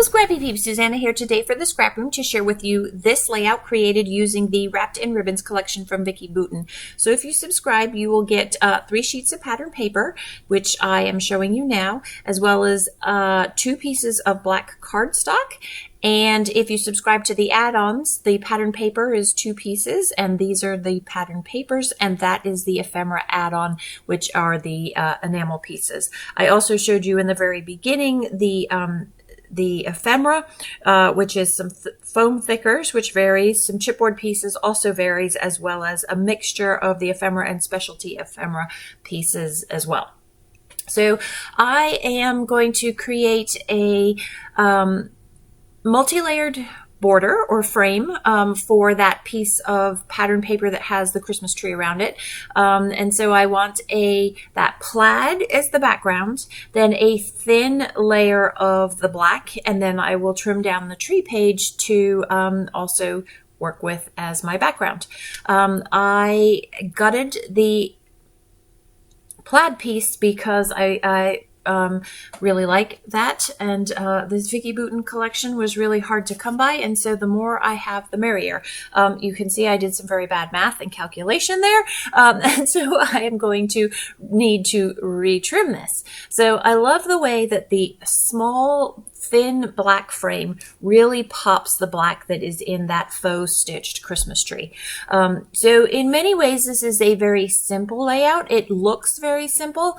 Scrappy Peeps, Suzanna here today for the Scraproom to share with you this layout created using the Wrapped in Ribbons collection from Vicki Boutin. So if you subscribe, you will get 3 sheets of pattern paper, which I am showing you now, as well as 2 pieces of black cardstock. And if you subscribe to the add-ons, the pattern paper is 2 pieces, and these are the pattern papers, and that is the ephemera add-on, which are the enamel pieces. I also showed you in the very beginning the ephemera, which is some foam thickers, which varies. Some chipboard pieces also varies, as well as a mixture of the ephemera and specialty ephemera pieces as well. So I am going to create a multi-layered border or frame for that piece of pattern paper that has the Christmas tree around it. And so I want that plaid as the background, then a thin layer of the black, and then I will trim down the tree page to also work with as my background. I gutted the plaid piece because I really like that, and this Vicki Boutin collection was really hard to come by, and so the more I have, the merrier. You can see I did some very bad math and calculation there, and so I am going to need to retrim this. So I love the way that the small thin black frame really pops the black that is in that faux stitched Christmas tree. So in many ways this is a very simple layout. It looks very simple,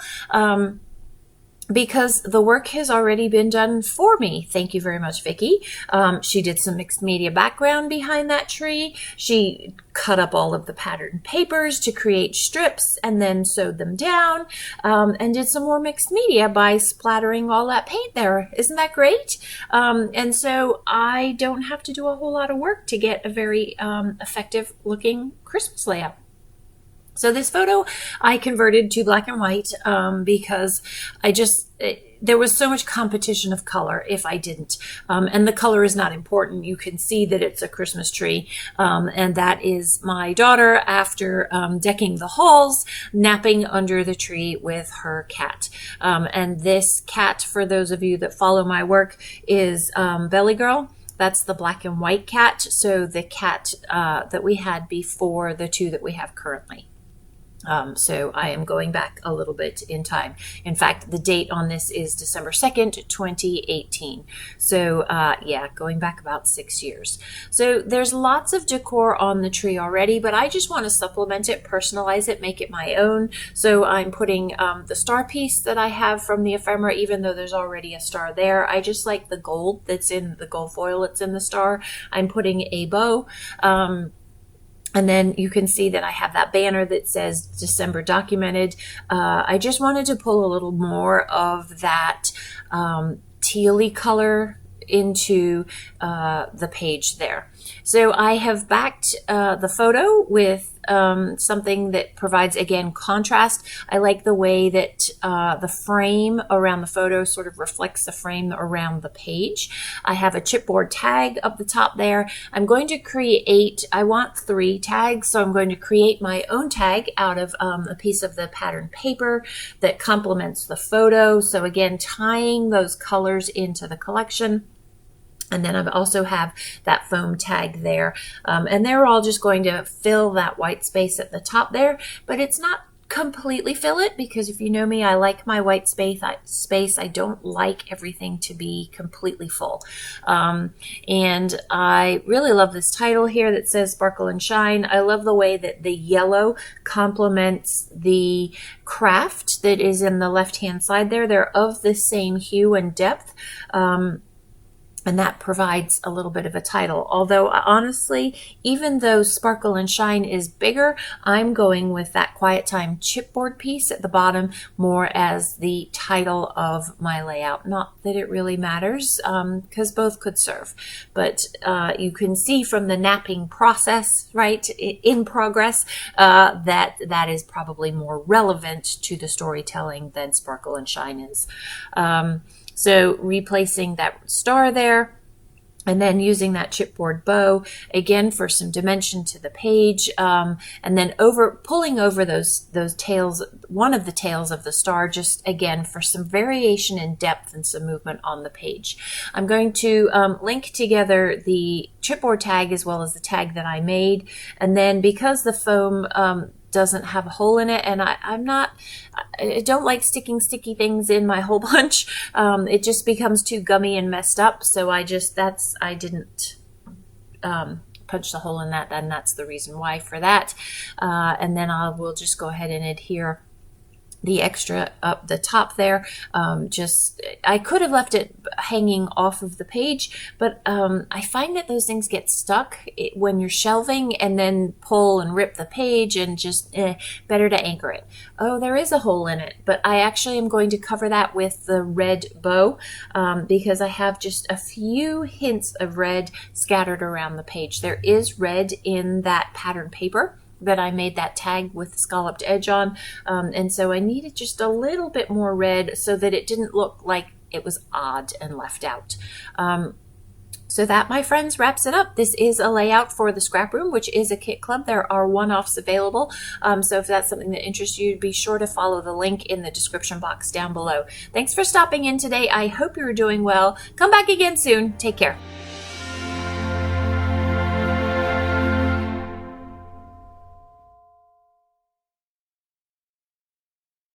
because the work has already been done for me. Thank you very much, Vicki. She did some mixed media background behind that tree. She cut up all of the pattern papers to create strips and then sewed them down, and did some more mixed media by splattering all that paint there. Isn't that great? And so I don't have to do a whole lot of work to get a very effective looking Christmas layout. So this photo I converted to black and white because there was so much competition of color if I didn't. And the color is not important. You can see that it's a Christmas tree. And that is my daughter after decking the halls, napping under the tree with her cat. And this cat, for those of you that follow my work, is Belly Girl. That's the black and white cat. So the cat that we had before the 2 that we have currently. So I am going back a little bit in time. In fact, the date on this is December 2nd, 2018. So yeah, going back about 6 years. So there's lots of decor on the tree already, but I just want to supplement it, personalize it, make it my own. So I'm putting the star piece that I have from the ephemera, even though there's already a star there. I just like the gold that's in the gold foil that's in the star. I'm putting a bow. And then you can see that I have that banner that says December documented. I just wanted to pull a little more of that tealy color into the page there. So I have backed the photo with something that provides, again, contrast. I like the way that the frame around the photo sort of reflects the frame around the page. I have a chipboard tag up the top there. I'm going to create, I want 3 tags, so I'm going to create my own tag out of a piece of the pattern paper that complements the photo. So again, tying those colors into the collection. And then I also have that foam tag there. And they're all just going to fill that white space at the top there, but it's not completely fill it, because if you know me, I like my white space. I don't like everything to be completely full. And I really love this title here that says Sparkle and Shine. I love the way that the yellow complements the craft that is in the left-hand side there. They're of the same hue and depth. And that provides a little bit of a title. Although honestly, even though Sparkle and Shine is bigger, I'm going with that Quiet Time chipboard piece at the bottom more as the title of my layout. Not that it really matters, because both could serve. But you can see from the napping process, right, in progress, that is probably more relevant to the storytelling than Sparkle and Shine is. So replacing that star there, And then using that chipboard bow again for some dimension to the page, and then pulling over those tails, one of the tails of the star, just again for some variation in depth and some movement on the page. I'm going to link together the chipboard tag as well as the tag that I made, and then because the foam doesn't have a hole in it, and I don't like sticking sticky things in my hole punch. It just becomes too gummy and messed up, so I didn't punch the hole in that, and that's the reason why for that. And then we'll just go ahead and adhere the extra up the top there. I could have left it hanging off of the page, but I find that those things get stuck when you're shelving and then pull and rip the page, and just better to anchor it. Oh, there is a hole in it, but I actually am going to cover that with the red bow because I have just a few hints of red scattered around the page. There is red in that pattern paper that I made that tag with the scalloped edge on, and so I needed just a little bit more red so that it didn't look like it was odd and left out. So that, my friends, wraps it up. This is a layout for the Scraproom, which is a kit club. There are one-offs available, so if that's something that interests you, be sure to follow the link in the description box down below. Thanks for stopping in today. I hope you're doing well. Come back again soon. Take care.